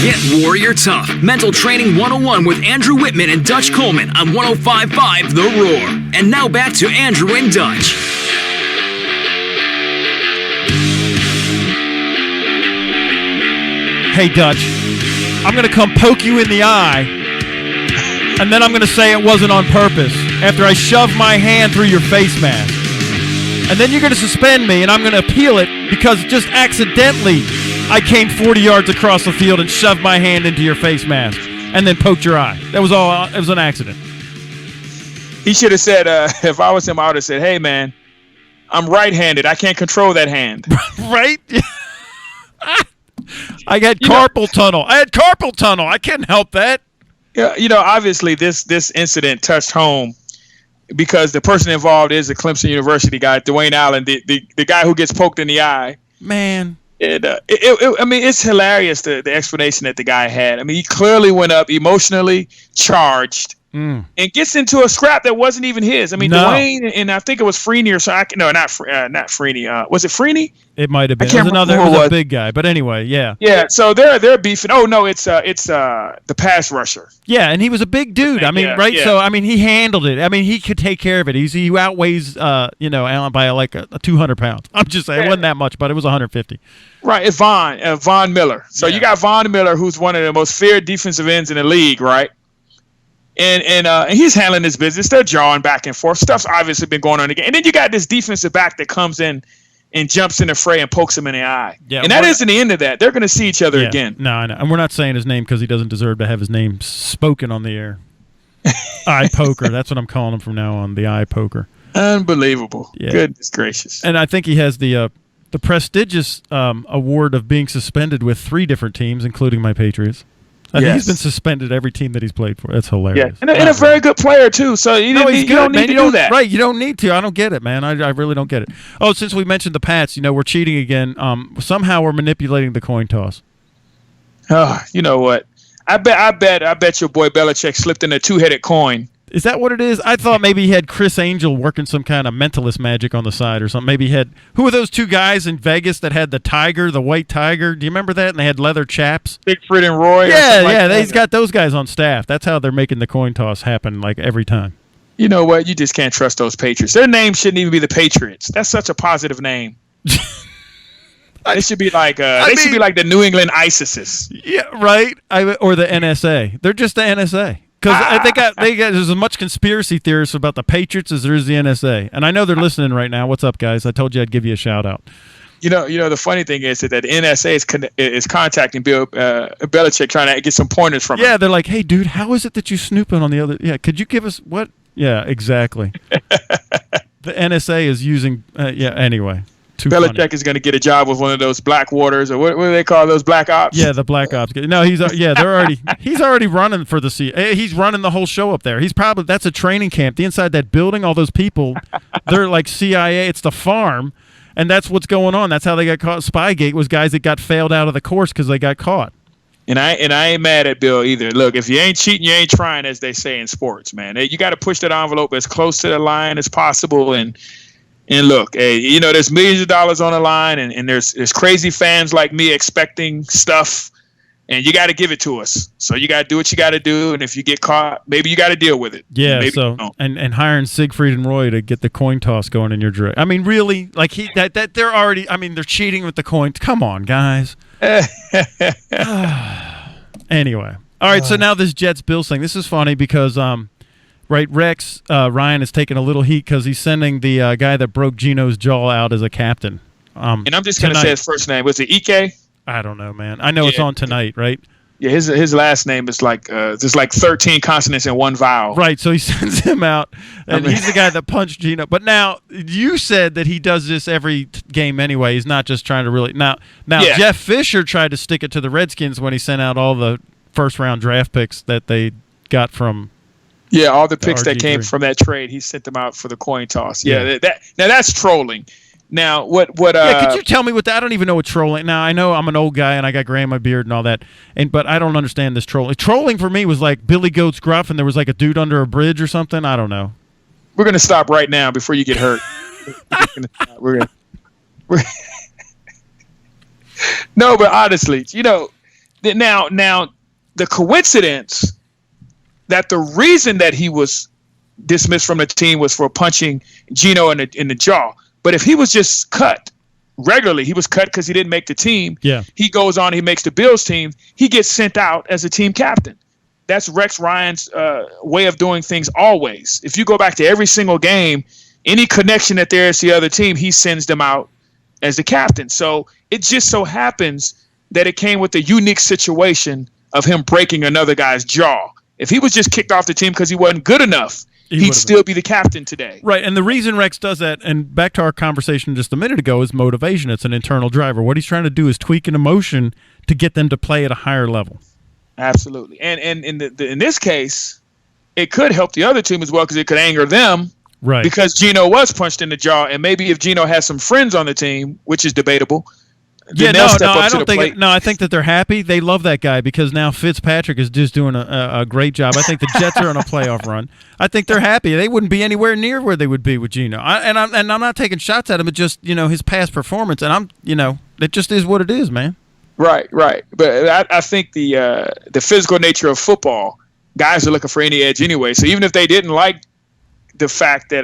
Get Warrior Tough. Mental Training 101 with Andrew Wittman and Dutch Coleman on 105.5 The Roar. And now back to Andrew and Dutch. Hey, Dutch, I'm going to come poke you in the eye, and then I'm going to say it wasn't on purpose after I shove my hand through your face mask. And then you're going to suspend me, and I'm going to appeal it because just accidentally I came 40 yards across the field and shoved my hand into your face mask and then poked your eye. That was all. It was an accident. He should have said, if I was him, I would have said, hey, man, I'm right-handed. I can't control that hand. Right? I had carpal tunnel. I can't help that. Yeah, obviously this incident touched home because the person involved is a Clemson University guy, Dwayne Allen, the guy who gets poked in the eye. Man. It's hilarious, the explanation that the guy had. I mean, he clearly went up emotionally charged and gets into a scrap that wasn't even his. I mean, no. Dwayne and I think it was Freeney or so. Not Freeney. Was it Freeney? It might have been. It was a big guy, but anyway, yeah. Yeah, so they're beefing. Oh no, it's the pass rusher. Yeah, and he was a big dude. I mean, yeah, right? Yeah. So I mean, he handled it. I mean, he could take care of it. He outweighs Allen by like 200 pounds. I'm just saying, it wasn't that much, but it was 150. Right, it's Von Miller. So you got Von Miller, who's one of the most feared defensive ends in the league, right? And he's handling his business. They're jawing back and forth. Stuff's obviously been going on again. And then you got this defensive back that comes in and jumps in the fray and pokes him in the eye. Yeah, and that isn't the end of that. They're going to see each other again. No, I know. And we're not saying his name because he doesn't deserve to have his name spoken on the air. Eye poker. That's what I'm calling him from now on, the eye poker. Unbelievable. Yeah. Goodness gracious. And I think he has the prestigious award of being suspended with 3 different teams, including my Patriots. I think he's been suspended every team that he's played for. That's hilarious. Yeah. And a very good player, too. So you don't need to do that. Right, you don't need to. I don't get it, man. I really don't get it. Oh, since we mentioned the Pats, we're cheating again. Somehow we're manipulating the coin toss. Oh, you know what? I bet your boy Belichick slipped in a 2-headed coin. Is that what it is? I thought maybe he had Chris Angel working some kind of mentalist magic on the side or something. Maybe he had – who were those 2 guys in Vegas that had the white tiger? Do you remember that? And they had leather chaps? Bigfoot and Roy? Yeah, he's got those guys on staff. That's how they're making the coin toss happen like every time. You know what? You just can't trust those Patriots. Their name shouldn't even be the Patriots. That's such a positive name. They should be like should be like the New England ISISes. Yeah, right? Or the NSA. They're just the NSA. Because they got there's as much conspiracy theorists about the Patriots as there is the NSA, and I know they're listening right now. What's up, guys? I told you I'd give you a shout out. The funny thing is that the NSA is contacting Bill Belichick trying to get some pointers from him. Yeah, they're like, hey, dude, how is it that you snooping on the other? Yeah, could you give us what? Yeah, exactly. The NSA is using. Anyway. Belichick is going to get a job with one of those black waters, or what do they call those, black ops? Yeah, the black ops. No, he's already running for the seat. He's running the whole show up there. That's a training camp. The inside that building, all those people, they're like CIA. It's the farm, and that's what's going on. That's how they got caught. Spygate was guys that got failed out of the course because they got caught. And I ain't mad at Bill either. Look, if you ain't cheating, you ain't trying, as they say in sports, man. You got to push that envelope as close to the line as possible, and look, hey, there's millions of dollars on the line, and there's crazy fans like me expecting stuff, and you got to give it to us. So you got to do what you got to do, and if you get caught, maybe you got to deal with it. Yeah. And hiring Siegfried and Roy to get the coin toss going in your direct. I mean, really, like they're already. I mean, they're cheating with the coins. Come on, guys. Anyway, all right. So now this Jets-Bills thing. This is funny because right, Rex Ryan is taking a little heat because he's sending the guy that broke Gino's jaw out as a captain. And I'm just going to say his first name. Was it Ike? I don't know, man. I know it's on tonight, right? Yeah, his last name is like there's like 13 consonants in one vowel. Right, so he sends him out, and he's the guy that punched Gino. But now you said that he does this every game anyway. He's not just trying to really now. Jeff Fisher tried to stick it to the Redskins when he sent out all the first-round draft picks that they got from. Yeah, all the picks that came from that trade, he sent them out for the coin toss. Yeah, now that's trolling. Now, what? Could you tell me what that? I don't even know what trolling. Now, I know I'm an old guy and I got gray in my beard and all that, but I don't understand this trolling. Trolling for me was like Billy Goat's Gruff, and there was like a dude under a bridge or something. I don't know. We're gonna stop right now before you get hurt. No, but honestly, Now, the coincidence that the reason that he was dismissed from the team was for punching Gino in the jaw. But if he was just cut regularly, he was cut because he didn't make the team. Yeah. He goes on, he makes the Bills team. He gets sent out as a team captain. That's Rex Ryan's way of doing things always. If you go back to every single game, any connection that there is to the other team, he sends them out as the captain. So it just so happens that it came with a unique situation of him breaking another guy's jaw. If he was just kicked off the team because he wasn't good enough, he'd still be the captain today. Right, and the reason Rex does that, and back to our conversation just a minute ago, is motivation. It's an internal driver. What he's trying to do is tweak an emotion to get them to play at a higher level. Absolutely. And in this case, it could help the other team as well because it could anger them. Right. Because Gino was punched in the jaw, and maybe if Gino has some friends on the team, which is debatable. I think that they're happy. They love that guy because now Fitzpatrick is just doing a great job. I think the Jets are on a playoff run. I think they're happy. They wouldn't be anywhere near where they would be with Gino. I'm not taking shots at him, but just his past performance, and it just is what it is, man. Right. But I think the physical nature of football, guys are looking for any edge anyway. So even if they didn't like the fact that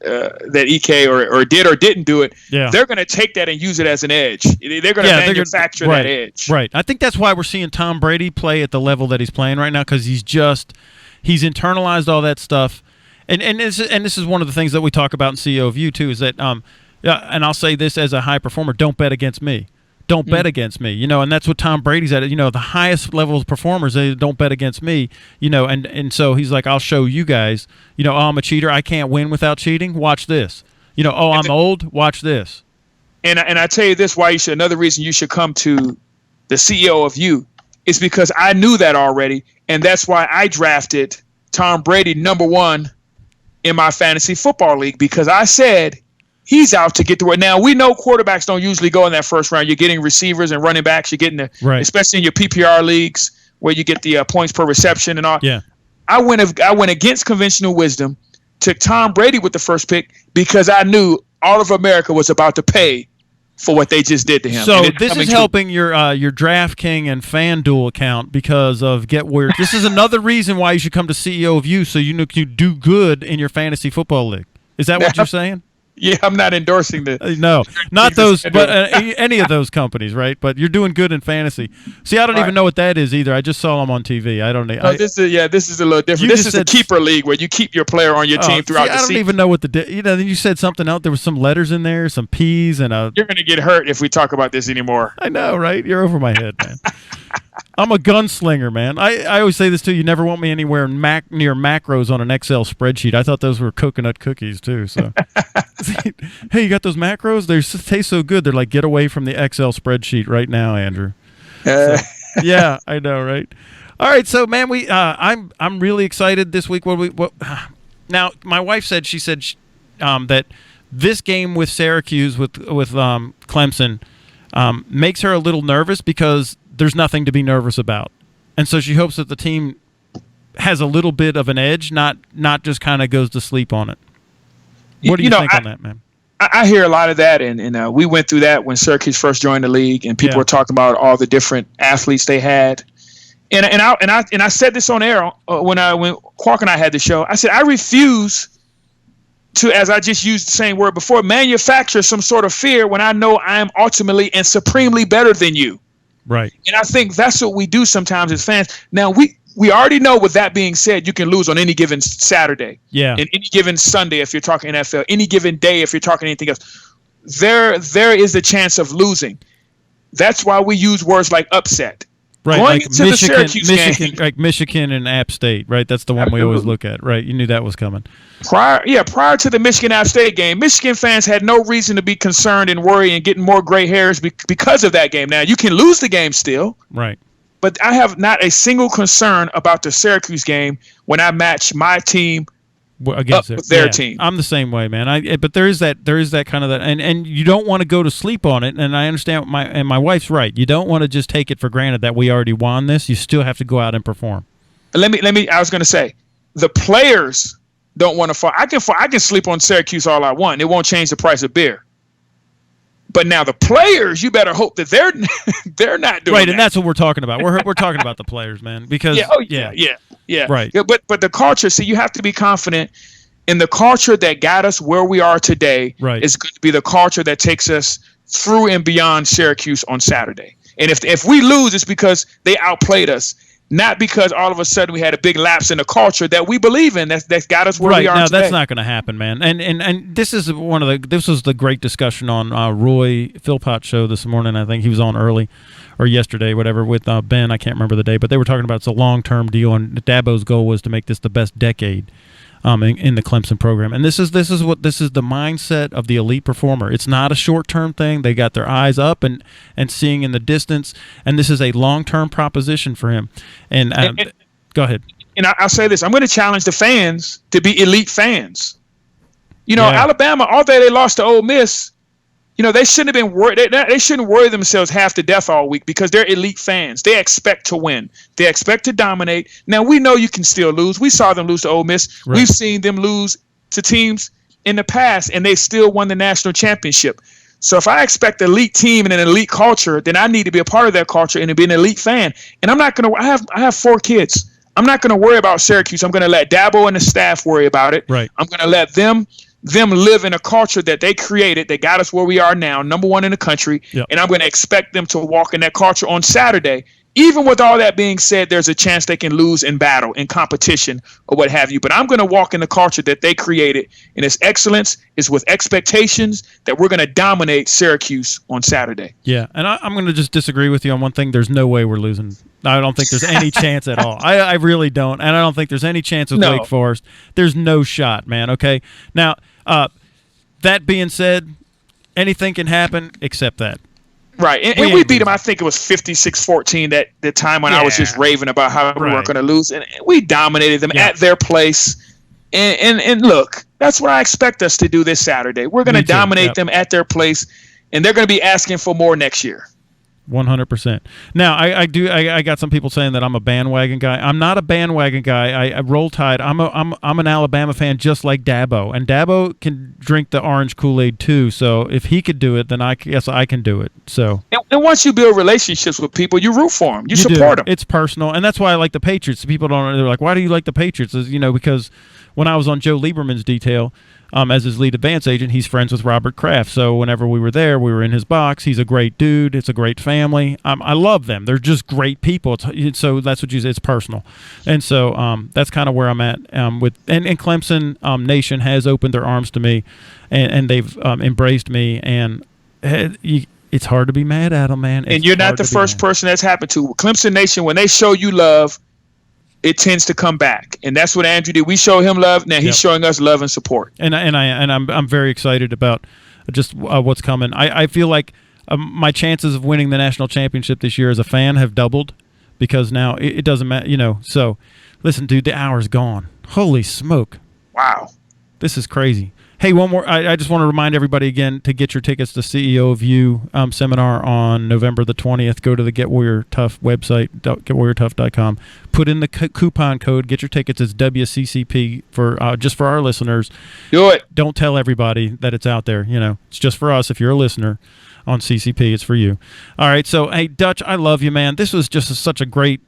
that EK or did or didn't do it, they're going to take that and use it as an edge. They're going to manufacture that edge. Right. I think that's why we're seeing Tom Brady play at the level that he's playing right now, because he's internalized all that stuff. And this is one of the things that we talk about in CEO of You too, is that and I'll say this as a high performer: don't bet against me. Don't bet against me, and that's what Tom Brady's at. The highest level of performers, they don't bet against me, and so he's like, I'll show you guys, oh, I'm a cheater. I can't win without cheating. Watch this. I'm old. Watch this. And I tell you this, another reason you should come to the CEO of You is because I knew that already, and that's why I drafted Tom Brady #1 in my fantasy football league, because I said, he's out to get the word. Now, we know quarterbacks don't usually go in that first round. You're getting receivers and running backs. You're getting especially in your PPR leagues where you get the points per reception and all. Yeah. I went against conventional wisdom, took Tom Brady with the first pick because I knew all of America was about to pay for what they just did to him. So this is helping your DraftKings and FanDuel account because of Get Weird. This is another reason why you should come to CEO of You, so you do good in your fantasy football league. Is that what you're saying? Yeah, I'm not endorsing no, not those, but any of those companies, right? But you're doing good in fantasy. See, I don't even know what that is either. I just saw them on TV. I don't know. This is a little different. This is a keeper league where you keep your player on your team throughout the season. I don't even know what then you said something else. There was some letters in there, some P's, and You're going to get hurt if we talk about this anymore. I know, right? You're over my head, man. I'm a gunslinger, man. I always say this too. You never want me anywhere near macros on an Excel spreadsheet. I thought those were coconut cookies too. So, hey, you got those macros? They taste so good. They're like, get away from the Excel spreadsheet right now, Andrew. Yeah, I know, right? All right, so man, I'm really excited this week. Now, my wife said that this game with Syracuse with Clemson makes her a little nervous because there's nothing to be nervous about. And so she hopes that the team has a little bit of an edge, not just kind of goes to sleep on it. What do you think on that, man? I hear a lot of that, and we went through that when Syracuse first joined the league, and people were talking about all the different athletes they had. And I said this on air when Quark and I had the show. I said I refuse to, as I just used the same word before, manufacture some sort of fear when I know I am ultimately and supremely better than you. Right. And I think that's what we do sometimes as fans. Now, we already know, with that being said, you can lose on any given Saturday. Yeah. And any given Sunday if you're talking NFL. Any given day if you're talking anything else. There is a chance of losing. That's why we use words like upset. Right, Going like into the Syracuse game, like Michigan and App State, right? That's the one we always look at, right? You knew that was coming. Prior to the Michigan-App State game, Michigan fans had no reason to be concerned and worry and getting more gray hairs because of that game. Now, you can lose the game still. Right. But I have not a single concern about the Syracuse game when I match my team against their team. I'm the same way, man. But there is that kind of that, and you don't want to go to sleep on it. And I understand my wife's right. You don't want to just take it for granted that we already won this. You still have to go out and perform. Let me. I was going to say, the players don't want to fall. I can sleep on Syracuse all I want. It won't change the price of beer. But now the players, you better hope that they're not doing right, that. and that's what we're talking about. We're talking about the players, man. Because yeah. Right. Yeah, but the culture. See, you have to be confident in the culture that got us where we are today. Right. Is going to be the culture that takes us through and beyond Syracuse on Saturday. And if we lose, it's because they outplayed us. Not because all of a sudden we had a big lapse in the culture that we believe in. That's got us where we are now, today. that's not going to happen, man. And this is this was the great discussion on Roy Philpott's show this morning. I think he was on early or yesterday, whatever, with Ben. I can't remember the day, but they were talking about it's a long-term deal, and Dabo's goal was to make this the best decade in the Clemson program. And this is the mindset of the elite performer. It's not a short-term thing. They got their eyes up and seeing in the distance, and this is a long-term proposition for him. And go ahead. And I'll say this. I'm going to challenge the fans to be elite fans. Alabama, although they lost to Ole Miss, they shouldn't have been worried. They shouldn't worry themselves half to death all week because they're elite fans. They expect to win. They expect to dominate. Now, we know you can still lose. We saw them lose to Ole Miss. Right. We've seen them lose to teams in the past, and they still won the national championship. So if I expect an elite team and an elite culture, then I need to be a part of that culture and to be an elite fan. And I'm not going to – I have 4 kids. I'm not going to worry about Syracuse. I'm going to let Dabo and the staff worry about it. Right. I'm going to let them live in a culture that they created that got us where we are now, number 1 in the country. Yep. And I'm going to expect them to walk in that culture on Saturday. Even with all that being said, there's a chance they can lose in battle, in competition, or what have you. But I'm going to walk in the culture that they created, and its excellence is with expectations that we're going to dominate Syracuse on Saturday. Yeah, and I'm going to just disagree with you on one thing. There's no way we're losing. I don't think there's any chance at all. I really don't, and I don't think there's any chance with Wake Forest. There's no shot, man, okay? Now, that being said, anything can happen except that. Right, and we beat them. I think it was 56-14 that the time when I was just raving about how we weren't going to lose, and we dominated them at their place. And look, that's what I expect us to do this Saturday. We're going to dominate them at their place, and they're going to be asking for more next year. 100%. Now, I got some people saying that I'm a bandwagon guy. I'm not a bandwagon guy. I roll tide. I'm an Alabama fan just like Dabo, and Dabo can drink the orange Kool-Aid too. So if he could do it, then I guess I can do it. So and once you build relationships with people, you root for them, you support them. It's personal, and that's why I like the Patriots. People don't. They're like, why do you like the Patriots? Because when I was on Joe Lieberman's detail. As his lead advance agent, he's friends with Robert Kraft. So whenever we were there, we were in his box. He's a great dude. It's a great family. I love them. They're just great people. So that's what you say. It's personal. And so that's kind of where I'm at. And Clemson Nation has opened their arms to me, and they've embraced me. And it's hard to be mad at them, man. And you're not the first person that's happened to. Clemson Nation, when they show you love, it tends to come back, and that's what Andrew did. We show him love. Now he's showing us love and support. And I'm very excited about just what's coming. I feel like my chances of winning the national championship this year as a fan have doubled because now it doesn't matter. So listen, dude, the hour's gone. Holy smoke! Wow, this is crazy. Hey, one more. I just want to remind everybody again to get your tickets to CEO of You seminar on November the 20th. Go to the Get Warrior Tough website, getwarriortough.com. Put in the coupon code. Get your tickets. It's WCCP for just for our listeners. Do it. Don't tell everybody that it's out there. It's just for us. If you're a listener on CCP, it's for you. All right. So, hey, Dutch, I love you, man. This was just such a great.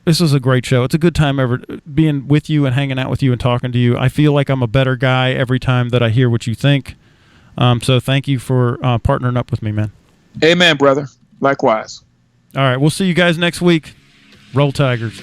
This was a great show. It's a good time ever being with you and hanging out with you and talking to you. I feel like I'm a better guy every time that I hear what you think. So thank you for partnering up with me, man. Amen, brother. Likewise. All right. We'll see you guys next week. Roll Tigers.